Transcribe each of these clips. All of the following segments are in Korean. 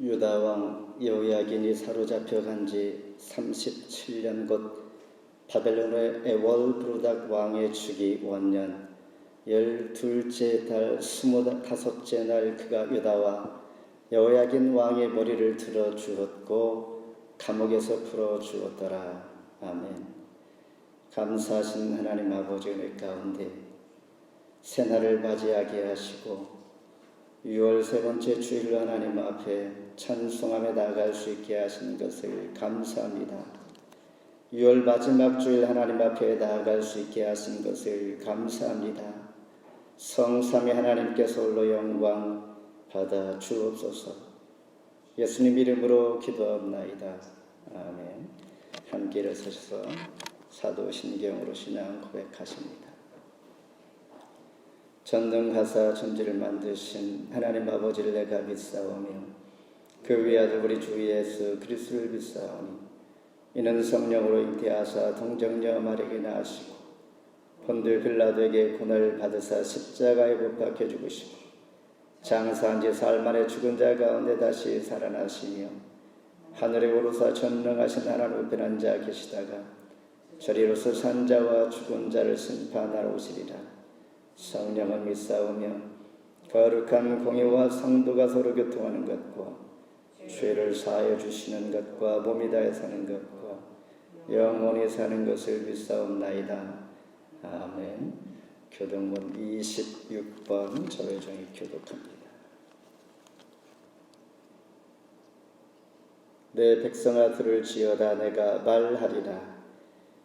유다 왕 여호야긴이 사로잡혀간 지 37년 곧 바벨론의 에월브루닥 왕의 주기 원년 12째 달 25째 날 그가 유다와 여호야긴 왕의 머리를 들어 주었고 감옥에서 풀어 주었더라. 아멘. 감사하신 하나님 아버지 은혜 가운데 새날을 맞이하게 하시고 6월 세 번째 주일 하나님 앞에 찬송하며 나아갈 수 있게 하신 것을 감사합니다. 6월 마지막 주일 하나님 앞에 나아갈 수 있게 하신 것을 감사합니다. 성삼위 하나님께서 홀로 영광 받아 주옵소서. 예수님 이름으로 기도합나이다. 아멘. 함께 일어서셔서 사도신경으로 신앙 고백하십니다. 전능하사 천지를 만드신 하나님 아버지를 내가 믿사오며 그 위아들 우리 주 예수 그리스도를 믿사오니 이는 성령으로 잉태하사 동정녀 마리아에게 낳으시고 본들 빌라도에게 고난을 받으사 십자가에 못 박혀 죽으시고 장사한 지 사흘 만에 죽은 자 가운데 다시 살아나시며 하늘에 오르사 전능하신 하나님 우편에 앉아 계시다가 저리로서 산 자와 죽은 자를 심판하러 오시리라. 성령을 믿사오며 거룩한 공의와 성도가 서로 교통하는 것과 죄를 사하여 주시는 것과 몸이 다해 사는 것과 영원히 사는 것을 믿사옵나이다. 아멘. 교동문 26번 조회종이 교독합니다. 내 백성아 들을지어다. 내가 말하리라.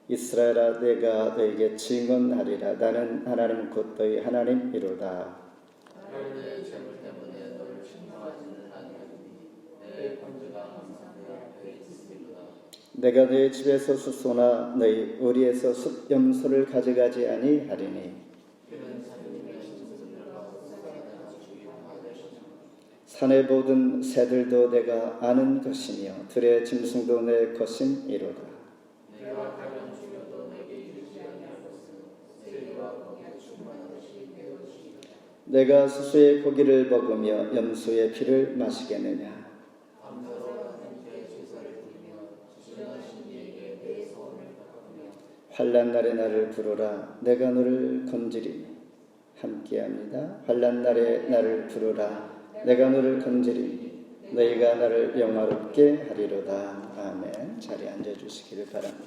이스라엘아 내가 너에게 증언하리라. 나는 하나님 곧 너희 하나님이로다. 내 죄물 때문에 너를 책망하지는 아니하리니 내 번제가 항상 내 앞에 있으리로다. 내가 너희 집에서 숫소나 너희 우리에서 숫염소를 가져가지 아니하리니 산의 모든 새들도 내가 아는 것이며 들의 짐승도 내 것임이로다. 내가 가련 죽여도 내게 이르지 아니할 것은 새와 거기에 충만한 것이 내 것이다. 내가 수수의 고기를 먹으며 염소의 피를 마시겠느냐. 환난 날에 나를 부르라. 내가 너를 건지리니. 함께합니다. 환난 날에 나를 부르라. 내가 너를 건지리니. 너희가 나를 영화롭게 하리로다. 아멘. 자리에 앉아주시기를 바랍니다.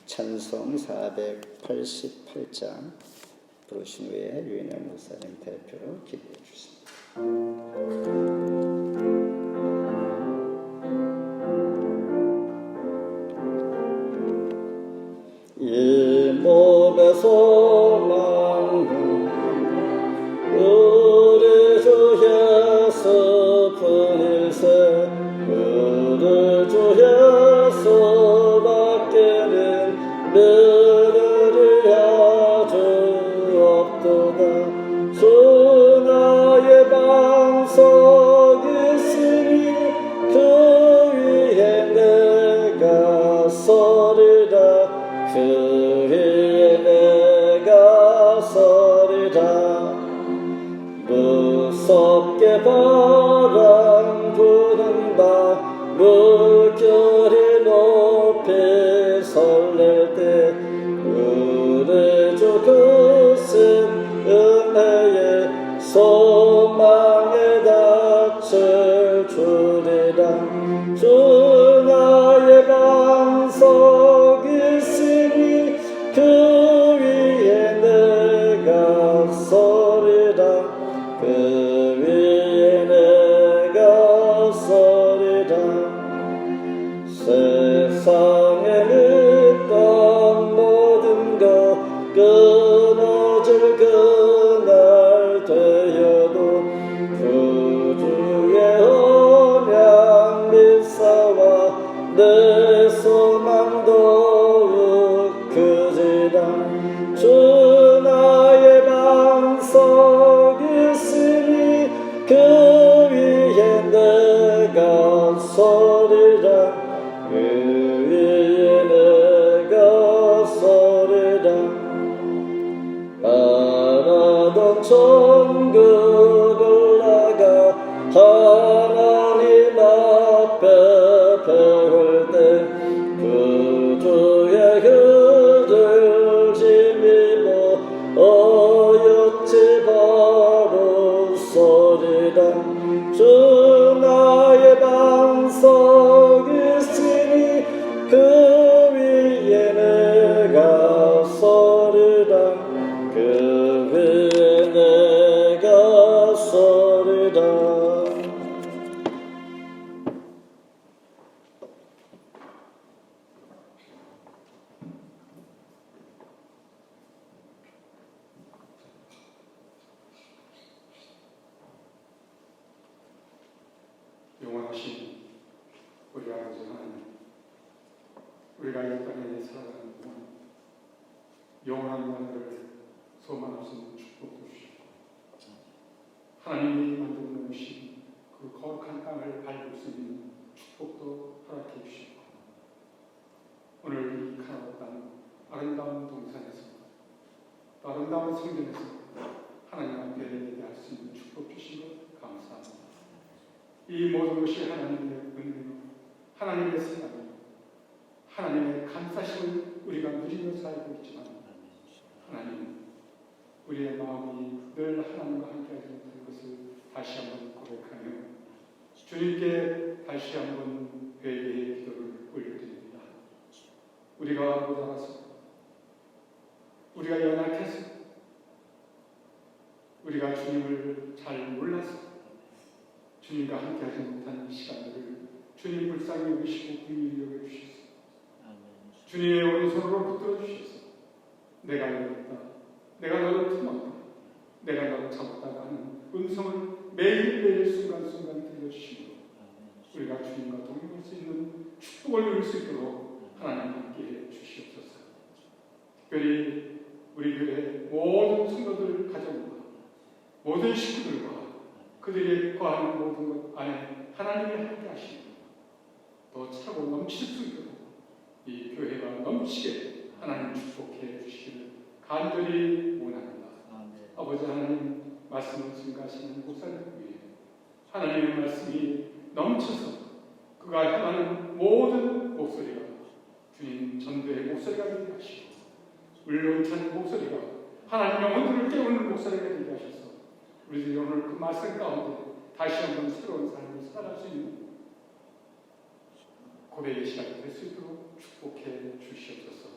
찬송 488장 부르신 후에 유인영 목사님 대표로 기도해 주십니다. 이 몸의 소망은 우리 주 예수뿐일세. 우리 주 예수밖에는 믿으리 아주 없도다. 주 나의 반석 있으니 그 위에 내가 서리라. 그 위에 내가 서리라. 무섭게 바람 부는 바 물결이 높이 설렐 때 우리 주 크신 은혜의 소망에 닿을 주리라. 주 나의 반석 있으니 그 위에 내가 서리라. 그 위에 내가 서리라. 세상에 있던 모든 것 끊어질 그날 되어도 구주의 언약 믿사와 내 소망 더욱 크지라. 주 나의 반석 있으니 그 위에 내가 서리라. 그 위에 내가 서리라. 바라던 천국 올라가 하나님 주 나의 반석이시니 그 위에 내가 서리라 그 위에 내가 서리라. 영원하신 우리 아버지 하나님, 우리가 이 땅에 살아가는 동안 영원한 나라를 소망할 수 있는 축복도 주시고 하나님이 만들어 놓으신 그 거룩한 땅을 밟을 수 있는 축복도 허락해 주시고 오늘 이 카나다 땅 아름다운 동산에서 또 아름다운 성전에서 하나님 앞에 예배할 수 있는 축복 주신 것 감사합니다. 이 모든 것이 하나님의 은혜로 하나님의 사랑으로 하나님의 감사심을 우리가 누리며 살고 있지만 하나님 우리의 마음이 늘 하나님과 함께하지 못한 것을 다시 한번 고백하며 주님께 다시 한번 회개의 기도를 올려드립니다. 우리가 모자라서 우리가 연약해서 우리가 주님을 잘 몰라서 주님과 함께하지 못한 시간들을 주님 불쌍히 여기시고 긍휼히 여겨주셔서 주님의 오른손으로 붙들어 주셔서 내가 이겼다, 내가 너를 품었다, 내가 너를 잡았다 하는 음성을 매일매일 순간순간 들려주시고 우리가 주님과 동행할 수 있는 축복을 누릴 수 있도록 하나님 함께해 주시옵소서. 특별히 우리 교회 모든 성도들 가정과 모든 식구들과 그들이 거하는 모든 것 안에 하나님이 함께 하시고 또 차고 넘칠 수 있도록 이 교회가 넘치게 하나님 축복해 주시기를 간절히 원합니다. 아버지 하나님 말씀을 증가하시는 목사님 위해 하나님의 말씀이 넘쳐서 그가 향하는 모든 목소리가 주님 전도의 목소리가 되게 하시고 울렁찬 목소리가 하나님 영혼들을 깨우는 목소리가 되게 하셔서 우리들이 오늘 그 말씀 가운데 다시 한번 새로운 삶을 살아갈 수 있는 고백의 시간이 될 수 있도록 축복해 주시옵소서.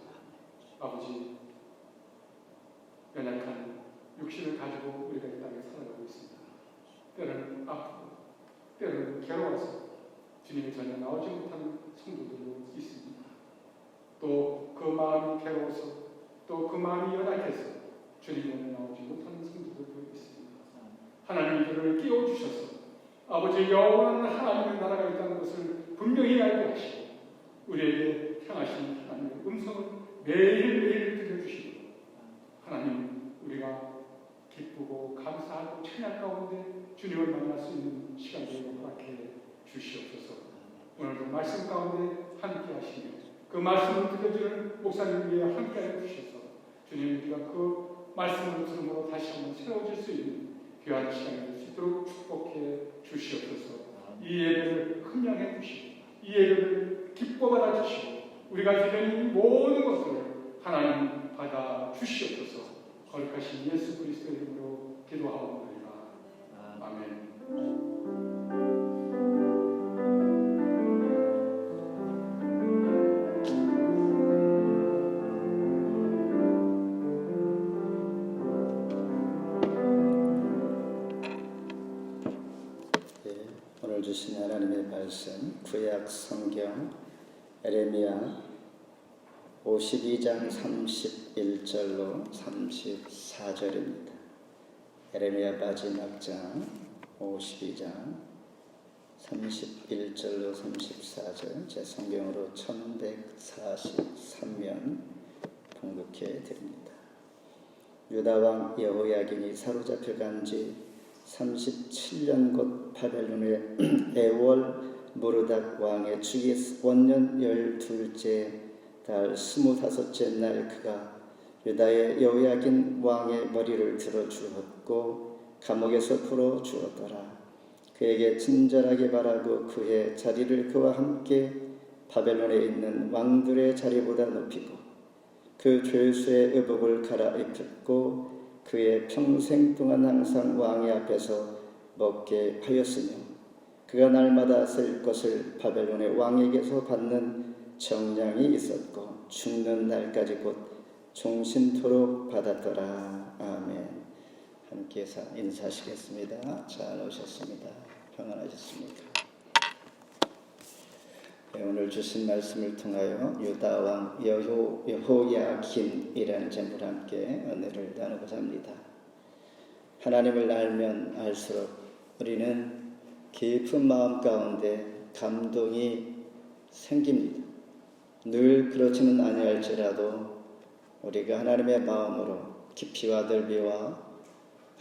아버지, 연약한 육신을 가지고 우리가 이 땅에 살아가고 있습니다. 때로는 아프고 때로는 괴로워서 주님의 전에 나오지 못하는 성도들도 있습니다. 또 그 마음이 괴로워서 또 그 마음이 연약해서 주님 전에 나오지 못하는 성도들도 있습니다. 하나님 이들을 끼워주셔서 아버지 영원한 하나님의 나라가 있다는 것을 분명히 알게 하시고 우리에게 향하신 하나님의 음성을 매일매일 들려주시고 하나님 우리가 기쁘고 감사하고 찬양 가운데 주님을 만날 수 있는 시간들을 허락해 주시옵소서. 오늘도 말씀 가운데 함께 하시며 그 말씀을 들려주는 목사님 위에 함께 해 주셔서 주님 우리가 그 말씀을 들음으로 다시 한번 새로워질 수 있는 귀한 시간이 될 수 있도록 축복해 주시옵소서. 이 예배를 흠양해 주시고 이 예배를 기뻐 받아 주시고 우리가 드리는 모든 것을 하나님 받아 주시옵소서. 거룩하신 예수 그리스도의 이름으로 기도하옵나이다. 아멘. 오늘 주신 하나님의 말씀 구약 성경 에레미야 52장 31절로 34절입니다. 에레미야 마지막 장 52장 31절로 34절 제 성경으로 1143면 봉독해 드립니다. 유다왕 여호야긴이 사로잡혀간 지 37년 곧 바벨론의 에월 무르닥 왕의 주기 원년 12째 달 25째 날 그가 유다의 여호야긴 왕의 머리를 들어 주었고 감옥에서 풀어 주었더라. 그에게 친절하게 바라고 그의 자리를 그와 함께 바벨론에 있는 왕들의 자리보다 높이고 그 죄수의 의복을 갈아입혔고 그의 평생 동안 항상 왕의 앞에서 먹게 하였으며 그가 날마다 쓸 것을 바벨론의 왕에게서 받는 정량이 있었고 죽는 날까지 곧 종신토록 받았더라. 아멘. 함께 인사하시겠습니다. 잘 오셨습니다. 평안하셨습니까? 네, 오늘 주신 말씀을 통하여 유다 왕 여호야긴이라는 제목과 함께 은혜를 나누고자 합니다. 하나님을 알면 알수록 우리는 깊은 마음 가운데 감동이 생깁니다. 늘 그렇지는 아니할지라도 우리가 하나님의 마음으로 깊이와 넓이와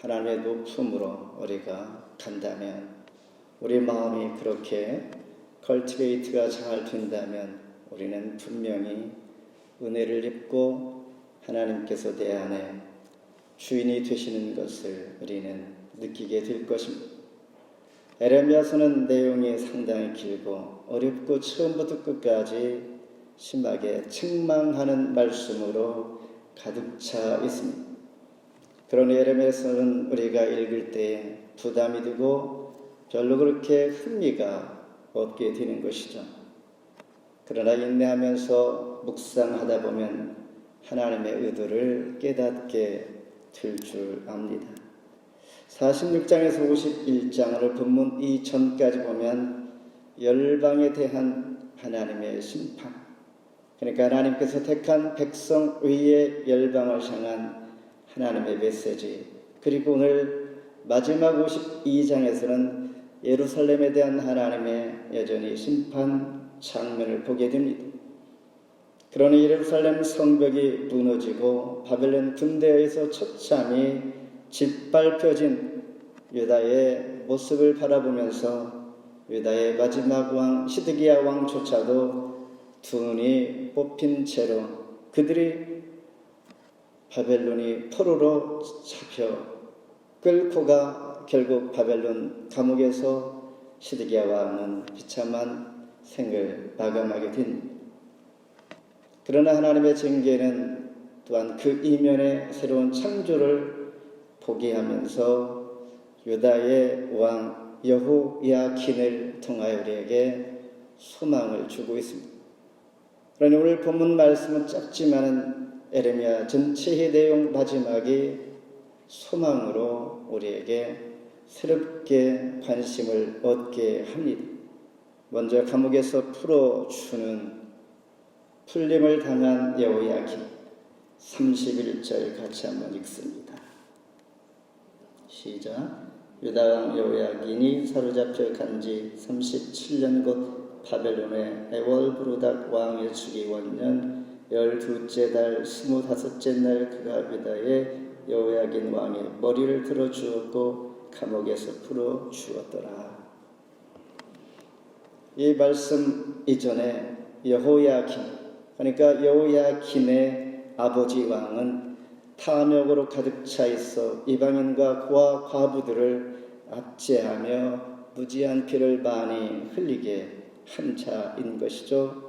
하나님의 높음으로 우리가 간다면, 우리 마음이 그렇게 컬티베이트가 잘 된다면 우리는 분명히 은혜를 입고 하나님께서 내 안에 주인이 되시는 것을 우리는 느끼게 될 것입니다. 에레미야서는 내용이 상당히 길고 어렵고 처음부터 끝까지 심하게 책망하는 말씀으로 가득 차 있습니다. 그러니 에레미야서는 우리가 읽을 때 부담이 되고 별로 그렇게 흥미가 없게 되는 것이죠. 그러나 인내하면서 묵상하다 보면 하나님의 의도를 깨닫게 될 줄 압니다. 46장에서 51장을 본문 이전까지 보면 열방에 대한 하나님의 심판, 그러니까 하나님께서 택한 백성 위에 열방을 향한 하나님의 메시지, 그리고 오늘 마지막 52장에서는 예루살렘에 대한 하나님의 여전히 심판 장면을 보게 됩니다. 그러니 예루살렘 성벽이 무너지고 바벨론 군대에 의해서 처참히 짓밟혀진 유다의 모습을 바라보면서 유다의 마지막 왕 시드기야 왕조차도 두 눈이 뽑힌 채로 그들이 바벨론이 포로로 잡혀 끌고 가 결국 바벨론 감옥에서 시드기야 왕은 비참한 생을 마감하게 됩니다. 그러나 하나님의 징계는 또한 그 이면에 새로운 창조를 보게 하면서 유다의 왕 여호야긴을 통하여 우리에게 소망을 주고 있습니다. 그러니 오늘 본문 말씀은 짧지만은 에레미야 전체의 내용 마지막이 소망으로 우리에게 새롭게 관심을 얻게 합니다. 먼저 감옥에서 풀어주는 풀림을 당한 여호야긴 31절 같이 한번 읽습니다. 시작. 유다 왕 여호야긴이 사로잡혀 간지 37년 곧 바벨론의 에월브루닥 왕의 주기 원년 12째 달 25째 날 그가 유다의 여호야긴 왕의 머리를 들어 주었고 감옥에서 풀어 주었더라. 이 말씀 이전에 여호야긴, 그러니까 여호야긴의 아버지 왕은 탐욕으로 가득 차 있어 이방인과 고아 과부들을 압제하며 무지한 피를 많이 흘리게 한 자인 것이죠.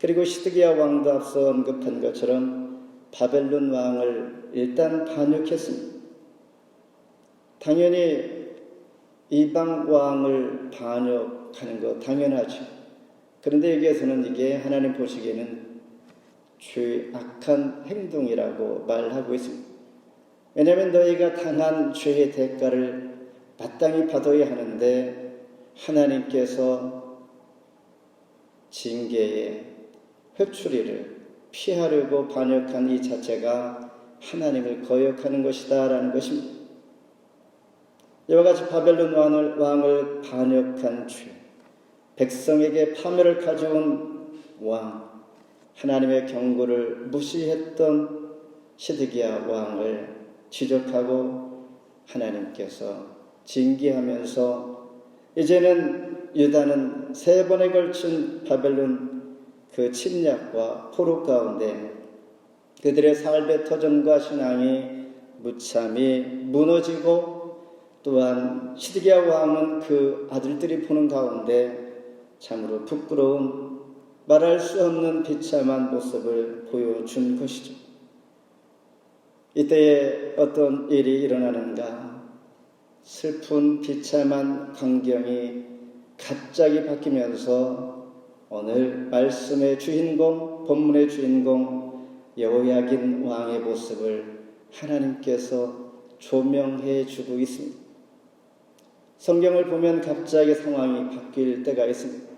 그리고 시드기야 왕도 앞서 언급한 것처럼 바벨론 왕을 일단 반역했습니다. 당연히 이방 왕을 반역하는 거 당연하죠. 그런데 여기에서는 이게 하나님 보시기에는 악한 행동이라고 말하고 있습니다. 왜냐하면 너희가 당한 죄의 대가를 마땅히 받아야 하는데 하나님께서 징계의 회초리를 피하려고 반역한 이 자체가 하나님을 거역하는 것이다 라는 것입니다. 이와 같이 바벨론 왕을 반역한 죄, 백성에게 파멸을 가져온 왕, 하나님의 경고를 무시했던 시드기야 왕을 지적하고 하나님께서 징계하면서 이제는 유다는 3번에 걸친 바벨론 그 침략과 포로 가운데 그들의 삶의 터전과 신앙이 무참히 무너지고 또한 시드기야 왕은 그 아들들이 보는 가운데 참으로 부끄러운 말할 수 없는 비참한 모습을 보여준 것이죠. 이때에 어떤 일이 일어나는가? 슬픈 비참한 광경이 갑자기 바뀌면서 오늘 말씀의 주인공, 본문의 주인공 여호야긴 왕의 모습을 하나님께서 조명해 주고 있습니다. 성경을 보면 갑자기 상황이 바뀔 때가 있습니다.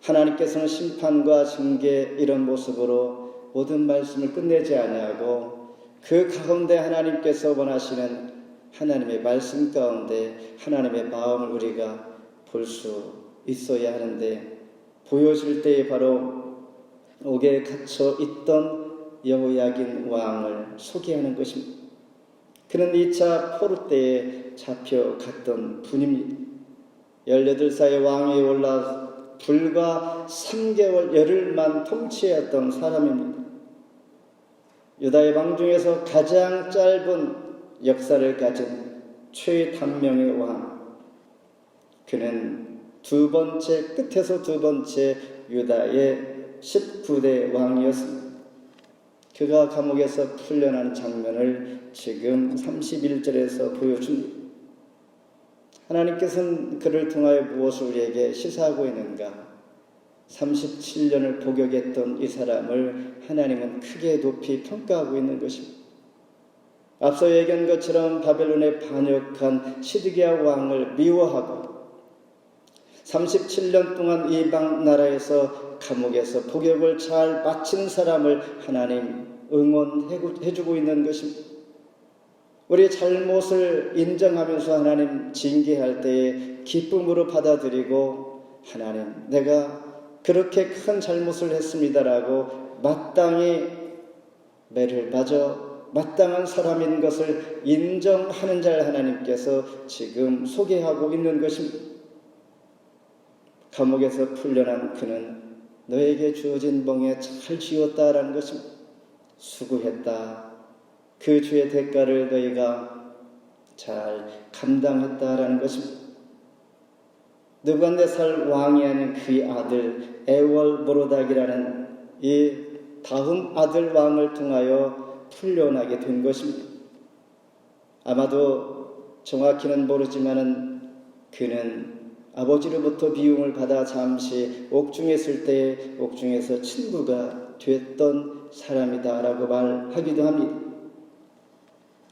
하나님께서는 심판과 징계 이런 모습으로 모든 말씀을 끝내지 아니하고 그 가운데 하나님께서 원하시는 하나님의 말씀 가운데 하나님의 마음을 우리가 볼 수 있어야 하는데, 보여질 때에 바로 옥에 갇혀 있던 여호야긴 왕을 소개하는 것입니다. 그는 2차 포로 때에 잡혀갔던 분입니다. 18살의 왕위에 올라 불과 3개월 열흘만 통치했던 사람입니다. 유다의 왕 중에서 가장 짧은 역사를 가진 최단명의 왕. 그는 끝에서 두 번째 유다의 19대 왕이었습니다. 그가 감옥에서 풀려난 장면을 지금 31절에서 보여줍니다. 하나님께서는 그를 통하여 무엇을 우리에게 시사하고 있는가? 37년을 복역했던 이 사람을 하나님은 크게 높이 평가하고 있는 것입니다. 앞서 얘기한 것처럼 바벨론에 반역한 시드기야 왕을 미워하고 37년 동안 이방 나라에서 감옥에서 복역을 잘 마친 사람을 하나님 응원해주고 있는 것입니다. 우리의 잘못을 인정하면서 하나님 징계할 때에 기쁨으로 받아들이고, 하나님 내가 그렇게 큰 잘못을 했습니다라고 마땅히 매를 맞아 마땅한 사람인 것을 인정하는 자를 하나님께서 지금 소개하고 있는 것입니다. 감옥에서 풀려난 그는 너에게 주어진 멍에 잘 지었다라는 것입니다. 수고했다. 그 주의 대가를 너희가 잘 감당했다라는 것입니다. 느부갓네살 왕이 아닌 그의 아들 에월모로닥이라는 이 다음 아들 왕을 통하여 풀려나게 된 것입니다. 아마도 정확히는 모르지만은 그는 아버지로부터 미움을 받아 잠시 옥중에 있을 때 옥중에서 친구가 됐던 사람이다라고 말하기도 합니다.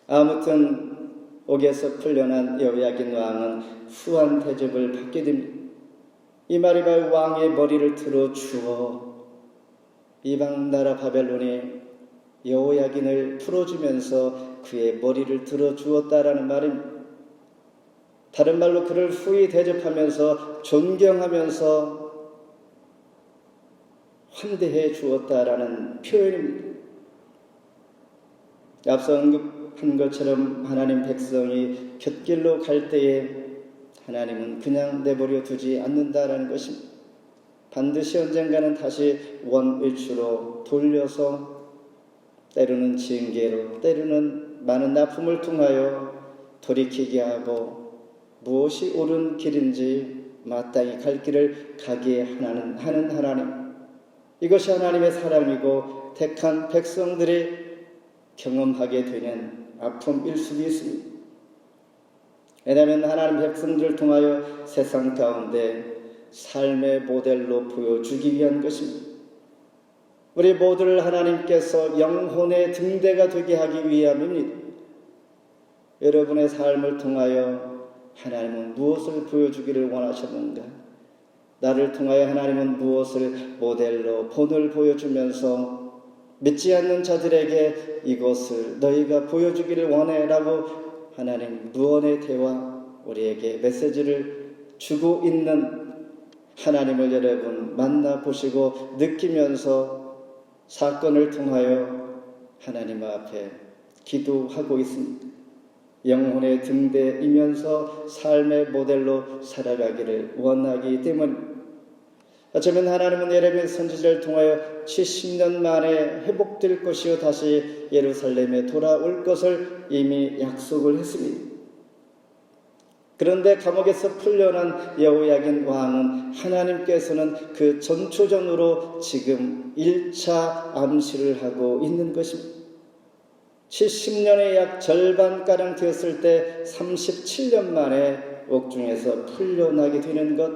아무튼 옥에서 풀려난 여호야긴 왕은 후한 대접을 받게 됩니다. 이 말이 바로 왕의 머리를 들어 주어 이방 나라 바벨론이 여호야긴을 풀어주면서 그의 머리를 들어 주었다라는 말입니다. 다른 말로 그를 후히 대접하면서 존경하면서 환대해 주었다라는 표현입니다. 앞서 언급한 것처럼 하나님 백성이 곁길로 갈 때에 하나님은 그냥 내버려 두지 않는다라는 것입니다. 반드시 언젠가는 다시 원위치로 돌려서 때로는 징계로 때로는 많은 아픔을 통하여 돌이키게 하고 무엇이 옳은 길인지 마땅히 갈 길을 가게 하는 하나님, 이것이 하나님의 사랑이고 택한 백성들이 경험하게 되는 아픔일 수도 있습니다. 왜냐하면 하나님 백성들을 통하여 세상 가운데 삶의 모델로 보여주기 위한 것입니다. 우리 모두를 하나님께서 영혼의 등대가 되게 하기 위함입니다. 여러분의 삶을 통하여 하나님은 무엇을 보여주기를 원하셨는가? 나를 통하여 하나님은 무엇을 모델로 본을 보여주면서 믿지 않는 자들에게 이것을 너희가 보여주기를 원해라고 하나님 무언의 대화, 우리에게 메시지를 주고 있는 하나님을 여러분 만나보시고 느끼면서 사건을 통하여 하나님 앞에 기도하고 있습니다. 영혼의 등대이면서 삶의 모델로 살아가기를 원하기 때문에, 어쩌면 하나님은 예레미야 선지자를 통하여 70년 만에 회복될 것이요 다시 예루살렘에 돌아올 것을 이미 약속을 했습니다. 그런데 감옥에서 풀려난 여호야긴 왕은 하나님께서는 그 전초전으로 지금 1차 암시를 하고 있는 것입니다. 70년의 약 절반가량 되었을 때 37년 만에 옥중에서 풀려나게 되는 것,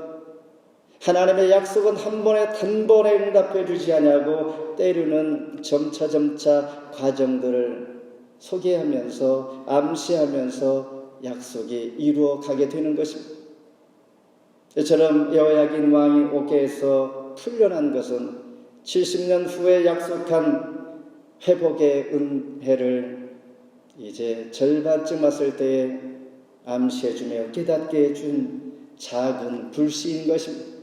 하나님의 약속은 한 번에 단번에 응답해 주지 않냐고 때로는 점차 과정들을 소개하면서 암시하면서 약속이 이루어가게 되는 것입니다. 이처럼 여호야긴 왕이 옥계에서 풀려난 것은 70년 후에 약속한 회복의 은혜를 이제 절반쯤 왔을 때에 암시해주며 깨닫게 해준 작은 불씨인 것입니다.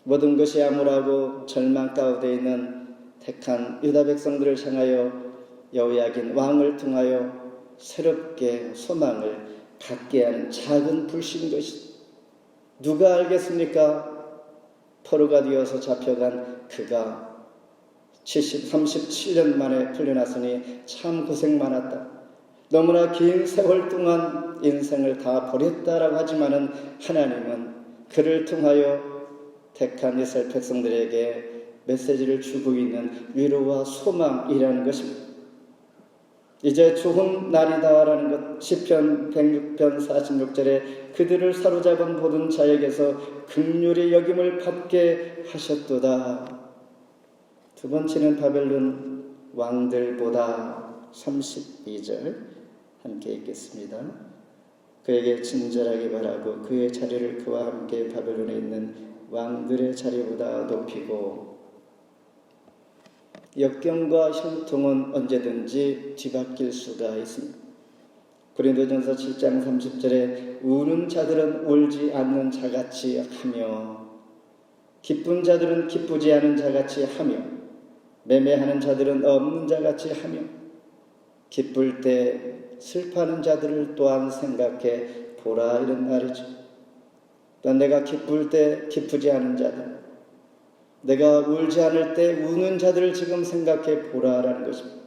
모든 것이 암울하고 절망 가운데 있는 택한 유다 백성들을 향하여 여호야긴 왕을 통하여 새롭게 소망을 갖게 하는 작은 불씨인 것입니다. 누가 알겠습니까? 포로가 되어서 잡혀간 그가 37년 만에 풀려났으니 참 고생 많았다. 너무나 긴 세월 동안 인생을 다 버렸다라고 하지만은 하나님은 그를 통하여 택한 이스라엘 백성들에게 메시지를 주고 있는 위로와 소망이라는 것입니다. 이제 좋은 날이다라는 것, 시편 106편 46절에 그들을 사로잡은 모든 자에게서 긍휼히 여김을 받게 하셨도다. 두 번째는 바벨론 왕들보다 32절 함께 읽겠습니다. 그에게 친절하게 바라고 그의 자리를 그와 함께 바벨론에 있는 왕들의 자리보다 높이고 역경과 형통은 언제든지 뒤바뀔 수가 있습니다. 고린도전서 7장 30절에 우는 자들은 울지 않는 자같이 하며 기쁜 자들은 기쁘지 않은 자같이 하며 매매하는 자들은 없는 자같이 하며 기쁠 때 슬퍼하는 자들을 또한 생각해 보라 이런 말이죠. 또 내가 기쁠 때 기쁘지 않은 자들, 내가 울지 않을 때 우는 자들을 지금 생각해 보라라는 것입니다.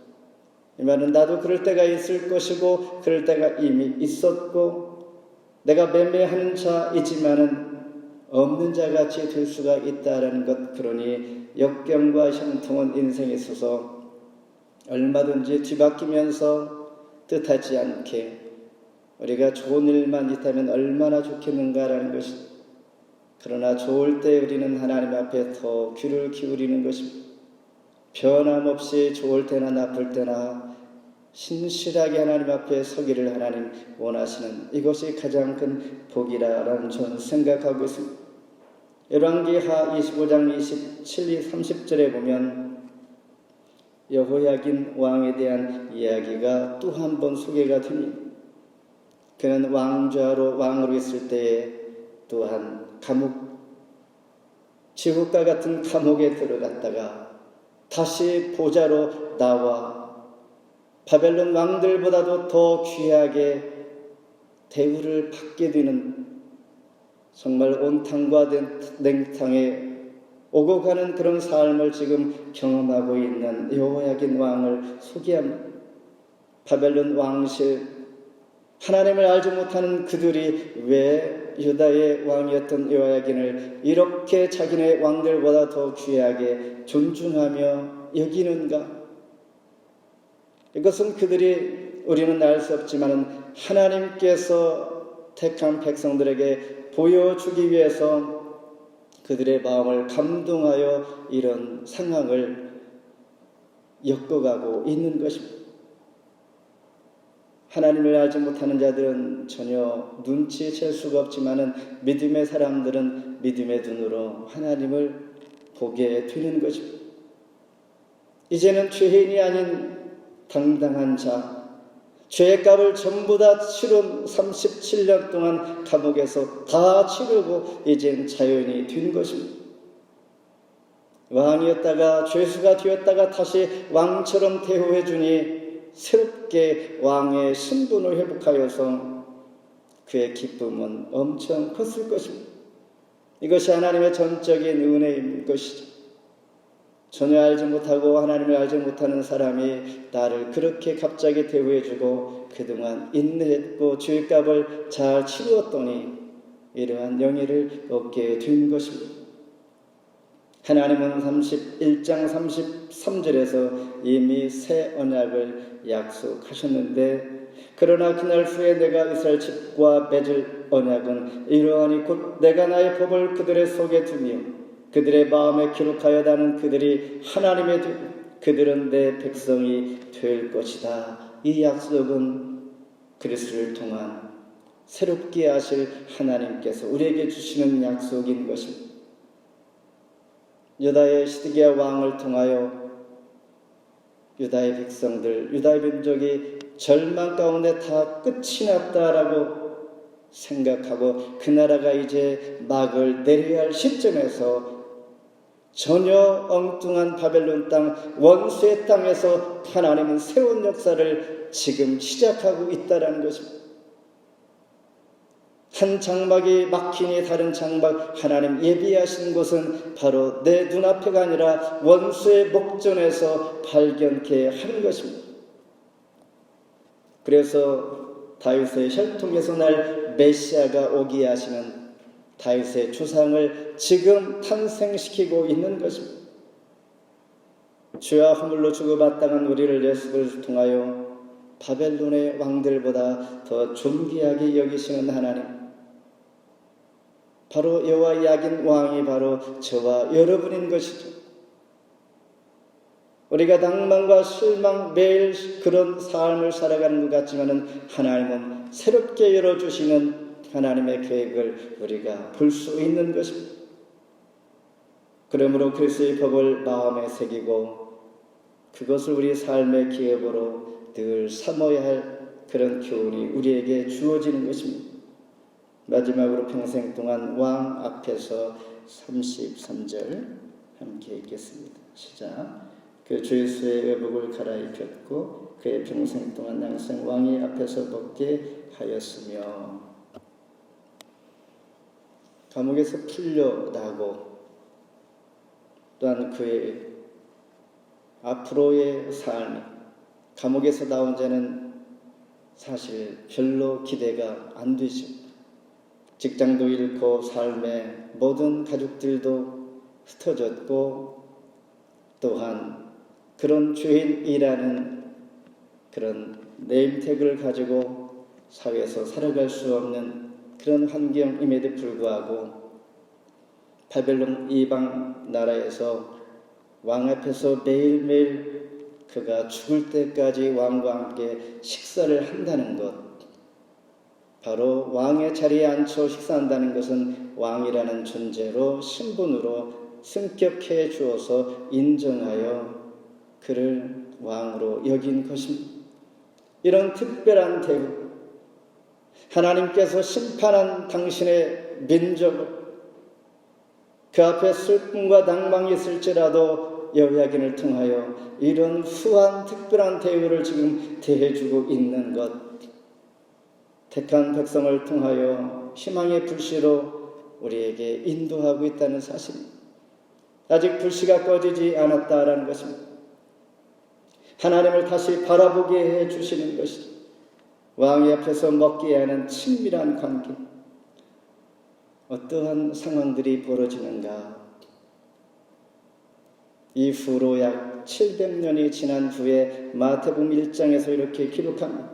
이 말은 나도 그럴 때가 있을 것이고 그럴 때가 이미 있었고 내가 매매하는 자이지만은 없는 자같이 될 수가 있다라는 것. 그러니 역경과 형통은 인생에 있어서 얼마든지 뒤바뀌면서 뜻하지 않게 우리가 좋은 일만 있다면 얼마나 좋겠는가라는 것입니다. 그러나 좋을 때 우리는 하나님 앞에 더 귀를 기울이는 것입니다. 변함없이 좋을 때나 나쁠 때나 신실하게 하나님 앞에 서기를 하나님 원하시는 이것이 가장 큰 복이라는 저는 생각하고 있습니다. 열왕기하 25장 27, 30절에 보면 여호야긴 왕에 대한 이야기가 또 한 번 소개가 됩니다. 그는 왕으로 있을 때에 또한 지옥과 같은 감옥에 들어갔다가 다시 보좌로 나와 바벨론 왕들보다도 더 귀하게 대우를 받게 되는 정말 온탕과 냉탕에 오고 가는 그런 삶을 지금 경험하고 있는 여호야긴 왕을 소개합니다. 바벨론 왕실, 하나님을 알지 못하는 그들이 왜 유다의 왕이었던 여호야긴을 이렇게 자기네 왕들보다 더 귀하게 존중하며 여기는가? 이것은 그들이 우리는 알 수 없지만 하나님께서 택한 백성들에게 보여주기 위해서 그들의 마음을 감동하여 이런 상황을 엮어가고 있는 것입니다. 하나님을 알지 못하는 자들은 전혀 눈치챌 수가 없지만 믿음의 사람들은 믿음의 눈으로 하나님을 보게 되는 것입니다. 이제는 죄인이 아닌 당당한 자, 죄의 값을 전부 다 치른 37년 동안 감옥에서 다 치르고 이젠 자연이 된 것입니다. 왕이었다가 죄수가 되었다가 다시 왕처럼 대우해 주니 새롭게 왕의 신분을 회복하여서 그의 기쁨은 엄청 컸을 것입니다. 이것이 하나님의 전적인 은혜인 것이죠. 전혀 알지 못하고 하나님을 알지 못하는 사람이 나를 그렇게 갑자기 대우해주고 그동안 인내했고 죄값을 잘 치루었더니 이러한 영예를 얻게 된 것입니다. 하나님은 31장 33절에서 이미 새 언약을 약속하셨는데 그러나 그날 후에 내가 이스라엘 집과 맺을 언약은 이러하니 곧 내가 나의 법을 그들의 속에 두며 그들의 마음에 기록하여 나는 그들이 하나님의 되고 그들은 내 백성이 될 것이다. 이 약속은 그리스도를 통한 새롭게 하실 하나님께서 우리에게 주시는 약속인 것입니다. 유다의 시드기야 왕을 통하여 유다의 백성들, 유다의 민족이 절망 가운데 다 끝이 났다라고 생각하고 그 나라가 이제 막을 내려야 할 시점에서 전혀 엉뚱한 바벨론 땅, 원수의 땅에서 하나님은 새로운 역사를 지금 시작하고 있다는 것입니다. 한 장막이 막히니 다른 장막, 하나님 예비하신 곳은 바로 내 눈앞에가 아니라 원수의 목전에서 발견케 하는 것입니다. 그래서 다윗의 혈통에서 날 메시아가 오게 하시는 다윗의 조상을 지금 탄생시키고 있는 것입니다. 죄와 허물로 주고받당한 우리를 예수를 통하여 바벨론의 왕들보다 더 존귀하게 여기시는 하나님, 바로 여호와 야긴 왕이 바로 저와 여러분인 것이죠. 우리가 낭만과 실망 매일 그런 삶을 살아가는 것 같지만 하나님은 새롭게 열어주시는 하나님의 계획을 우리가 볼 수 있는 것입니다. 그러므로 그리스도의 법을 마음에 새기고 그것을 우리 삶의 기업으로 늘 삼아야 할 그런 교훈이 우리에게 주어지는 것입니다. 마지막으로 평생 동안 왕 앞에서 33절 함께 읽겠습니다. 시작. 그 주 예수의 의복을 갈아입혔고 그의 평생 동안 항상 왕의 앞에서 벗게 하였으며, 감옥에서 풀려나고 또한 그의 앞으로의 삶이, 감옥에서 나온 자는 사실 별로 기대가 안 되죠. 직장도 잃고 삶의 모든 가족들도 흩어졌고 또한 그런 죄인이라는 그런 네임택을 가지고 사회에서 살아갈 수 없는 그런 환경임에도 불구하고 바벨론 이방 나라에서 왕 앞에서 매일매일 그가 죽을 때까지 왕과 함께 식사를 한다는 것, 바로 왕의 자리에 앉혀 식사한다는 것은 왕이라는 존재로 신분으로 승격해 주어서 인정하여 그를 왕으로 여긴 것입니다. 이런 특별한 대우, 하나님께서 심판한 당신의 민족을 그 앞에 슬픔과 낭망이 있을지라도 여호야긴을 통하여 이런 후한 특별한 대우를 지금 대해주고 있는 것, 택한 백성을 통하여 희망의 불씨로 우리에게 인도하고 있다는 사실입니다. 아직 불씨가 꺼지지 않았다라는 것입니다. 하나님을 다시 바라보게 해주시는 것이죠. 왕의 앞에서 먹게 하는 친밀한 관계, 어떠한 상황들이 벌어지는가. 이후로 약 700년이 지난 후에 마태복음 1장에서 이렇게 기록합니다.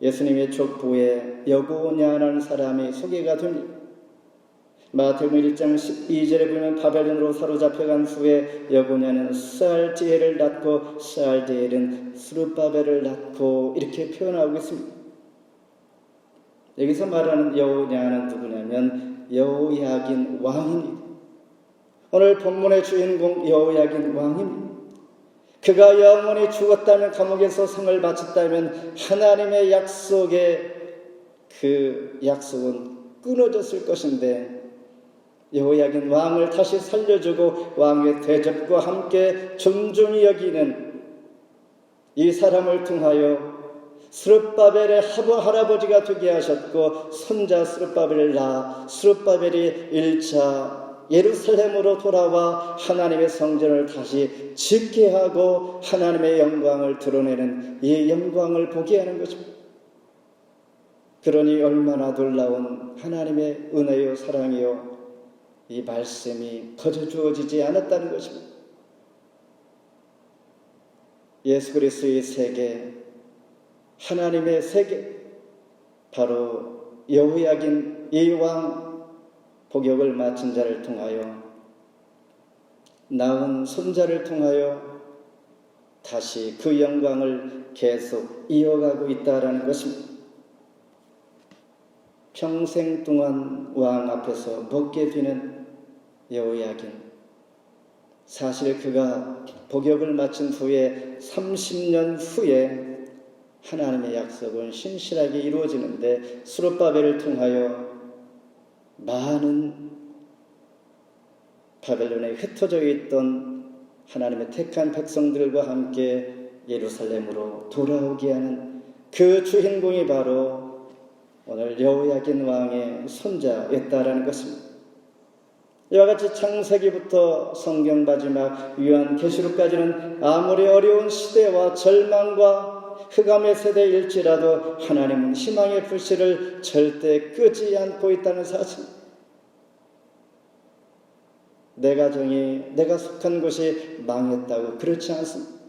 예수님의 족보에 여고냐라는 사람이 소개가 됩니다. 마태복음 1장 12절에 보면 바벨론으로 사로잡혀간 후에 여고냐는 스알디엘을 낳고 스알디엘은 스룹바벨을 낳고 이렇게 표현하고 있습니다. 여기서 말하는 여고냐는 누구냐면 여호야긴 왕입니다. 오늘 본문의 주인공 여호야긴 왕입니다. 그가 영원히 죽었다면, 감옥에서 성을 바쳤다면 하나님의 약속의 그 약속은 끊어졌을 것인데 여호야긴 왕을 다시 살려주고 왕의 대접과 함께 존중히 여기는 이 사람을 통하여 스룹바벨의 할아버지가 되게 하셨고 손자 스룹바벨을 낳아 스룹바벨이 1차 예루살렘으로 돌아와 하나님의 성전을 다시 짓게 하고 하나님의 영광을 드러내는 이 영광을 보게 하는 것입니다. 그러니 얼마나 놀라운 하나님의 은혜요 사랑이요 이 말씀이 거저 주어지지 않았다는 것입니다. 예수 그리스도의 세계, 하나님의 세계, 바로 여호야긴 이 왕 복역을 마친 자를 통하여, 낳은 손자를 통하여 다시 그 영광을 계속 이어가고 있다라는 것입니다. 평생 동안 왕 앞에서 먹게 되는 여호야긴, 사실 그가 복역을 마친 후에 30년 후에 하나님의 약속은 신실하게 이루어지는데, 스룹바벨을 통하여 많은 바벨론에 흩어져 있던 하나님의 택한 백성들과 함께 예루살렘으로 돌아오게 하는 그 주인공이 바로 오늘 여호야긴 왕의 손자였다라는 것입니다. 이와 같이 창세기부터 성경 마지막 요한계시록까지는 아무리 어려운 시대와 절망과 흑암의 세대일지라도 하나님은 희망의 불씨를 절대 끄지 않고 있다는 사실. 내 가정이, 내가 속한 곳이 망했다고 그렇지 않습니다.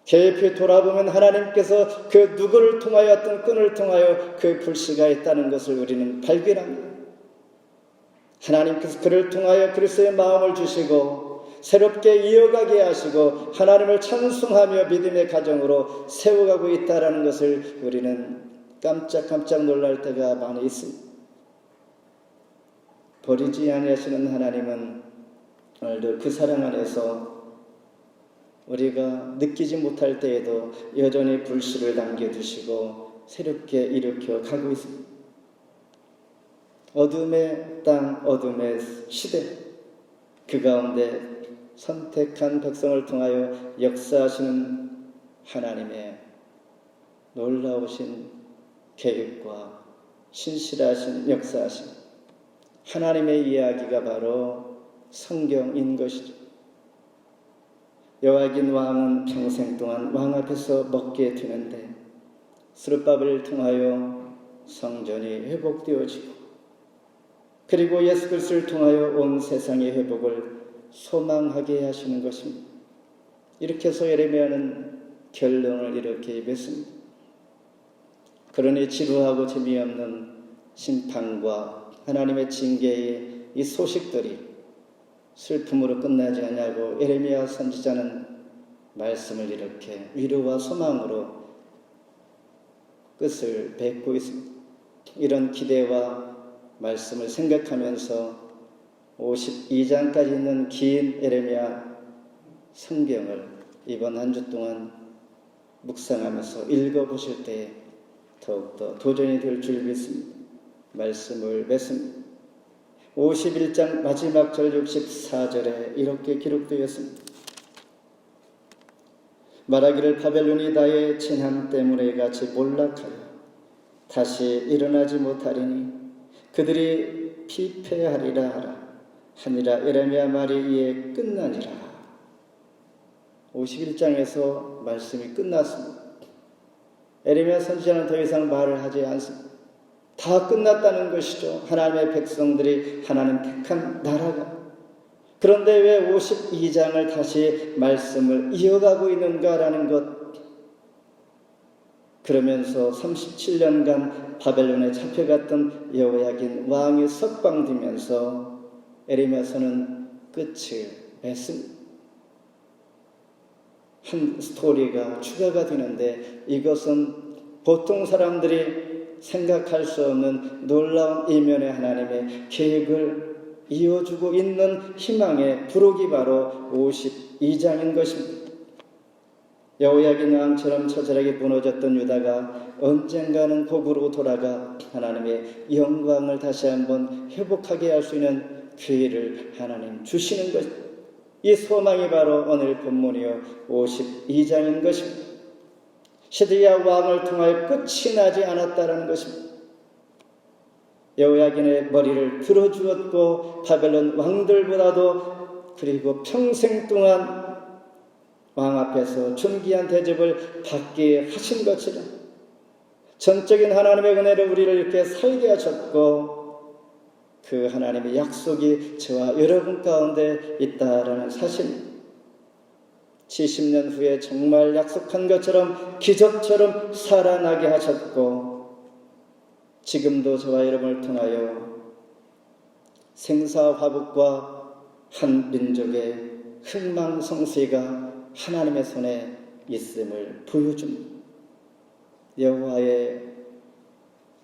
깊이 돌아보면 하나님께서 그 누구를 통하여, 어떤 끈을 통하여 그 불씨가 있다는 것을 우리는 발견합니다. 하나님께서 그를 통하여 그리스도의 마음을 주시고 새롭게 이어가게 하시고 하나님을 찬송하며 믿음의 가정으로 세워가고 있다는 것을 우리는 깜짝깜짝 놀랄 때가 많이 있습니다. 버리지 아니하시는 하나님은 오늘도 그 사랑 안에서 우리가 느끼지 못할 때에도 여전히 불씨를 남겨두시고 새롭게 일으켜 가고 있습니다. 어둠의 땅, 어둠의 시대, 그 가운데 선택한 백성을 통하여 역사하시는 하나님의 놀라우신 계획과 신실하신 역사하신 하나님의 이야기가 바로 성경인 것이죠. 여호야긴 왕은 평생 동안 왕 앞에서 먹게 되는데, 스룹바벨을 통하여 성전이 회복되어지고, 그리고 예수 그리스도를 통하여 온 세상의 회복을 소망하게 하시는 것입니다. 이렇게 해서 예레미야는 결론을 이렇게 맺습니다. 그러니 지루하고 재미없는 심판과 하나님의 징계의 이 소식들이 슬픔으로 끝나지 않냐고 예레미야 선지자는 말씀을 이렇게 위로와 소망으로 끝을 맺고 있습니다. 이런 기대와 말씀을 생각하면서 52장까지 있는 긴 예레미야 성경을 이번 한 주 동안 묵상하면서 읽어보실 때 더욱더 도전이 될 줄 믿습니다. 말씀을 맺습니다. 51장 마지막 절 64절에 이렇게 기록되었습니다. 말하기를 바벨론이 나의 진함 때문에 같이 몰락하여 다시 일어나지 못하리니 그들이 피폐하리라 하라 하니라. 예레미야 말이 이에 끝나니라. 51장에서 말씀이 끝났습니다. 예레미야 선지자는 더 이상 말을 하지 않습니다. 다 끝났다는 것이죠. 하나님의 백성들이, 하나님 택한 나라가. 그런데 왜 52장을 다시 말씀을 이어가고 있는가라는 것. 그러면서 37년간 바벨론에 잡혀갔던 여호야긴 왕이 석방되면서 예레미야서는 끝을 맺습니다. 한 스토리가 추가가 되는데, 이것은 보통 사람들이 생각할 수 없는 놀라운 이면의 하나님의 계획을 이어주고 있는 희망의 부록이 바로 52장인 것입니다. 여호야긴 왕처럼 처절하게 무너졌던 유다가 언젠가는 복으로 돌아가 하나님의 영광을 다시 한번 회복하게 할 수 있는 기회를 하나님 주시는 것. 이 소망이 바로 오늘 본문이요 52장인 것입니다. 시드기야 왕을 통하여 끝이 나지 않았다라는 것입니다. 여호야긴의 머리를 들어주었고 바벨론 왕들보다도, 그리고 평생 동안 왕 앞에서 존귀한 대접을 받게 하신 것처럼 전적인 하나님의 은혜를 우리를 이렇게 살게 하셨고, 그 하나님의 약속이 저와 여러분 가운데 있다라는 사실, 70년 후에 정말 약속한 것처럼 기적처럼 살아나게 하셨고, 지금도 저와 여러분을 통하여 생사화복과 한 민족의 흥망성쇠가 하나님의 손에 있음을 보여줍니다. 여호와의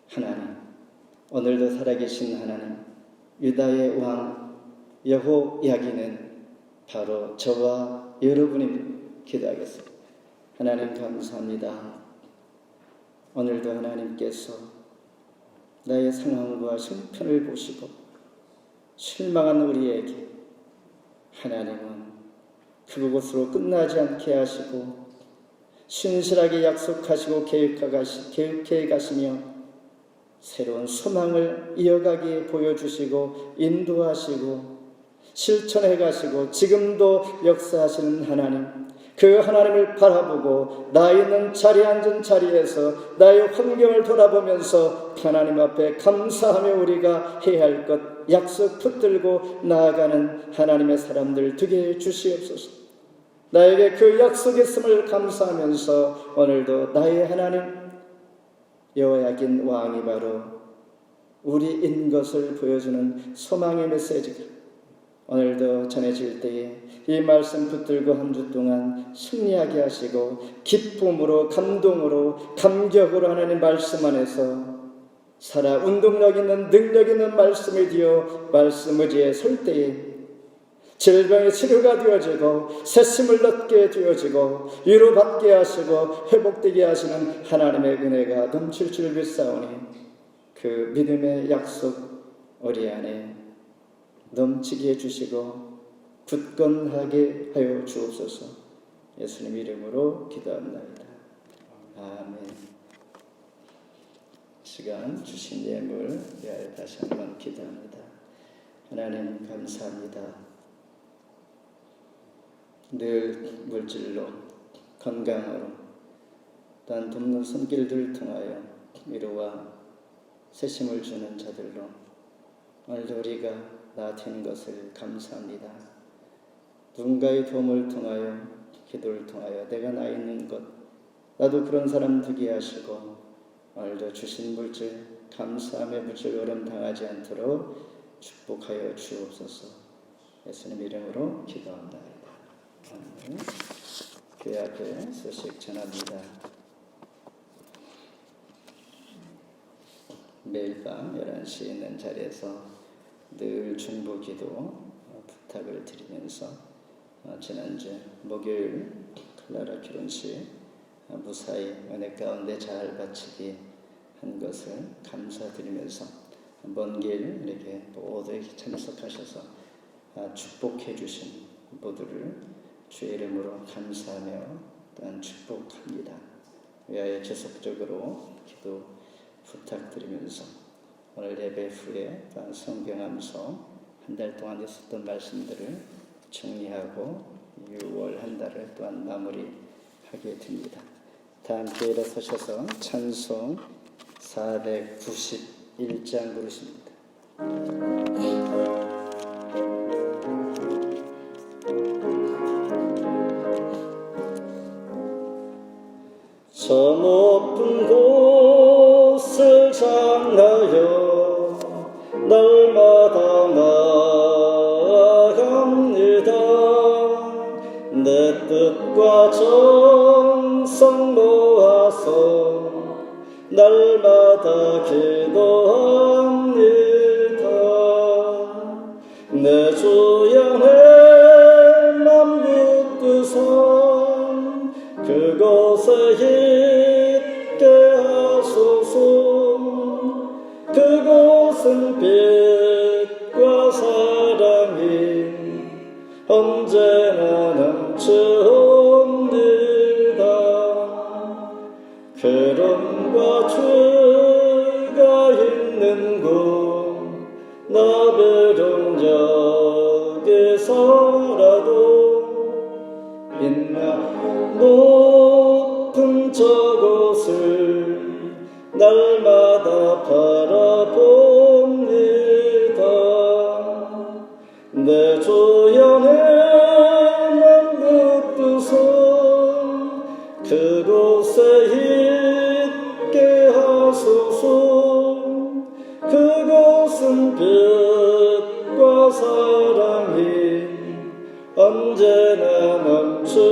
하나님, 오늘도 살아계신 하나님, 유다의 왕 여호야긴은 바로 저와 여러분이 기도하겠습니다. 하나님 감사합니다. 오늘도 하나님께서 나의 상황과 형편을 보시고 실망한 우리에게 하나님은 그곳으로 끝나지 않게 하시고 신실하게 약속하시고 계획해 가시며 새로운 소망을 이어가게 보여주시고 인도하시고 실천해 가시고 지금도 역사하시는 하나님, 그 하나님을 바라보고 나 있는 자리에 앉은 자리에서 나의 환경을 돌아보면서 하나님 앞에 감사하며 우리가 해야 할 것 약속 붙들고 나아가는 하나님의 사람들 되게 해주시옵소서. 나에게 그 약속이 있음을 감사하면서 오늘도 나의 하나님 여호야긴 왕이 바로 우리인 것을 보여주는 소망의 메시지가 오늘도 전해질 때에 이 말씀 붙들고 한 주 동안 승리하게 하시고 기쁨으로 감동으로 감격으로 하나님 말씀 안에서 살아 운동력 있는 능력 있는 말씀을 뒤어 말씀 의지에 설 때에 질병의 치료가 되어지고 새심을 얻게 되어지고 위로받게 하시고 회복되게 하시는 하나님의 은혜가 넘칠 줄 믿사오니 그 믿음의 약속 우리 안에 넘치게 해주시고 굳건하게 하여 주옵소서. 예수님 이름으로 기도합니다. 아멘. 시간 주신 예물 위하여 다시 한번 기도합니다. 하나님 감사합니다. 늘 물질로 건강으로 또한 돕는 손길들을 통하여 위로와 새심을 주는 자들로 오늘도 우리가 나아지는 것을 감사합니다. 누군가의 도움을 통하여 기도를 통하여 내가 나 있는 것 나도 그런 사람 되게 하시고 오늘도 주신 물질 감사함의 물질 어려움 당하지 않도록 축복하여 주옵소서. 예수님 이름으로 기도합니다. 아멘. 교회 앞에 소식 전합니다. 매일 밤 11시에 있는 자리에서 늘 중보기도 부탁을 드리면서 지난주 목요일 클라라 결혼식 무사히 은혜 가운데 잘 마치게 한 것을 감사드리면서 먼 길 이렇게 모두 참석하셔서 축복해 주신 모두를 주의 이름으로 감사하며 또한 축복합니다. 위하여 지속적으로 기도 부탁드리면서 오늘 예배 후에 또한 성경 암송 한 달 동안 있었던 말씀들을 정리하고 6월 한 달을 또한 마무리하게 됩니다. 다 함께 일어서셔서 찬송 491장 부르십니다. 저 높은 곳을 향하여 날마다 나아갑니다. 내 뜻과 정성 모아서 날마다 기도합니다. 내 주여 내 맘 붙드사 그곳에 있게 하소서. 그곳은 빛과 사랑이 언제나 넘쳐옵니다. 그런과 주가 있는 곳 나 배운 적에서라도 빛나 높은 저곳을 날마다 바라봅니다. 내 주여 내 맘 붙드소 사랑이 언제나 넘쳐옵니다.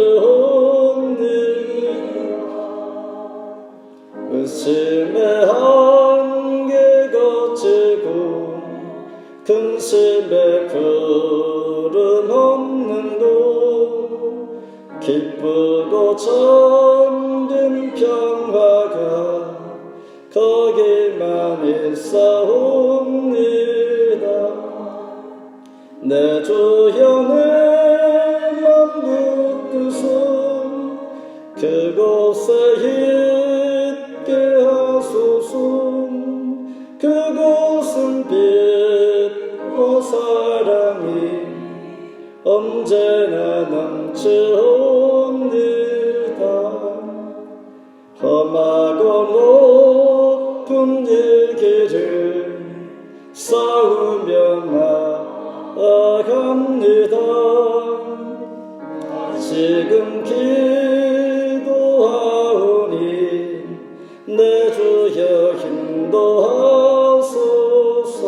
의심의 한계 거치고 근심의 푸른 없는 곳 기쁘고 잠든 평화가 거기만 있사옵니다. 내 주여 내 맘 붙드소 그곳에 있게 하소서. 그곳은 빛과 사랑이 언제나 넘쳐옵니다. 험하고 높은 길을 싸우며 나아갑니다. 지금 기도하오니 내 주여 인도하소서.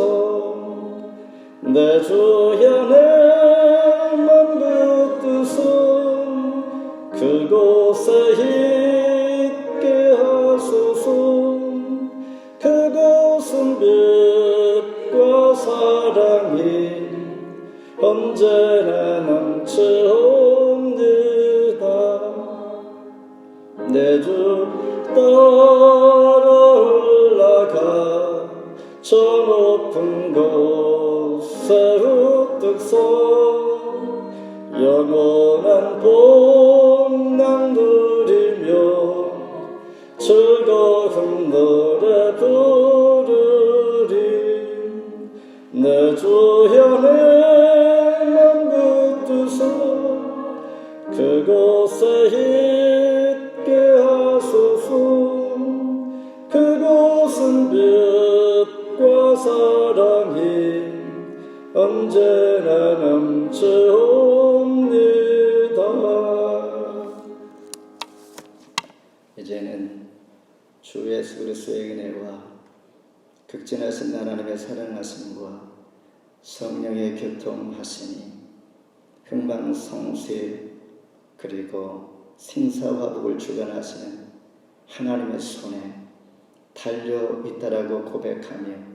내 주여 내 맘 붙드소 그곳에 있게 하소서. 그곳은 빛과 사랑이 언제나 넘쳐옵니다. 내 주 따라 올라가 저 높은 곳에 우뚝 서 영원한 복락 누리며 즐거운 노래 부르리. 내 주여 내 맘 붙드소 그곳에 있게 하소서. 그곳은 빛과 사랑이 언제나 넘쳐옵니다. 이제는 주 예수 그리스도의 은혜와 극진하신 하나님의 사랑하심과 성령의 교통하심이 흥망성쇠 그리고 생사화복을 주관하시는 하나님의 손에 달려 있다라고 고백하며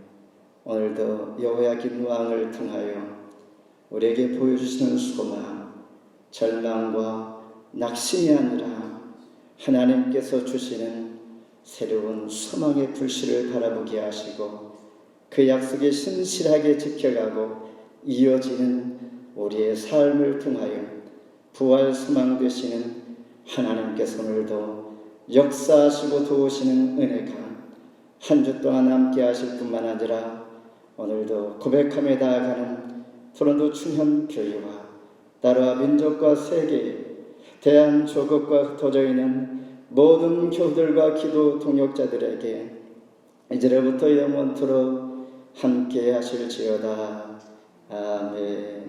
오늘도 여호야긴 왕을 통하여 우리에게 보여주시는 소망, 절망과 낙심이 아니라 하나님께서 주시는 새로운 소망의 불씨를 바라보게 하시고 그 약속에 신실하게 지켜가고 이어지는 우리의 삶을 통하여 부활 소망 되시는 하나님께서 오늘도 역사하시고 도우시는 은혜가 한 주 동안 함께 하실 뿐만 아니라 오늘도 고백하며 나아가는 토론토 충현교회와 나라와 민족과 세계 대한조국과 흩어져 있는 모든 교우들과 기도 동역자들에게 이제로부터 영원토록 함께 하실지어다. 아멘.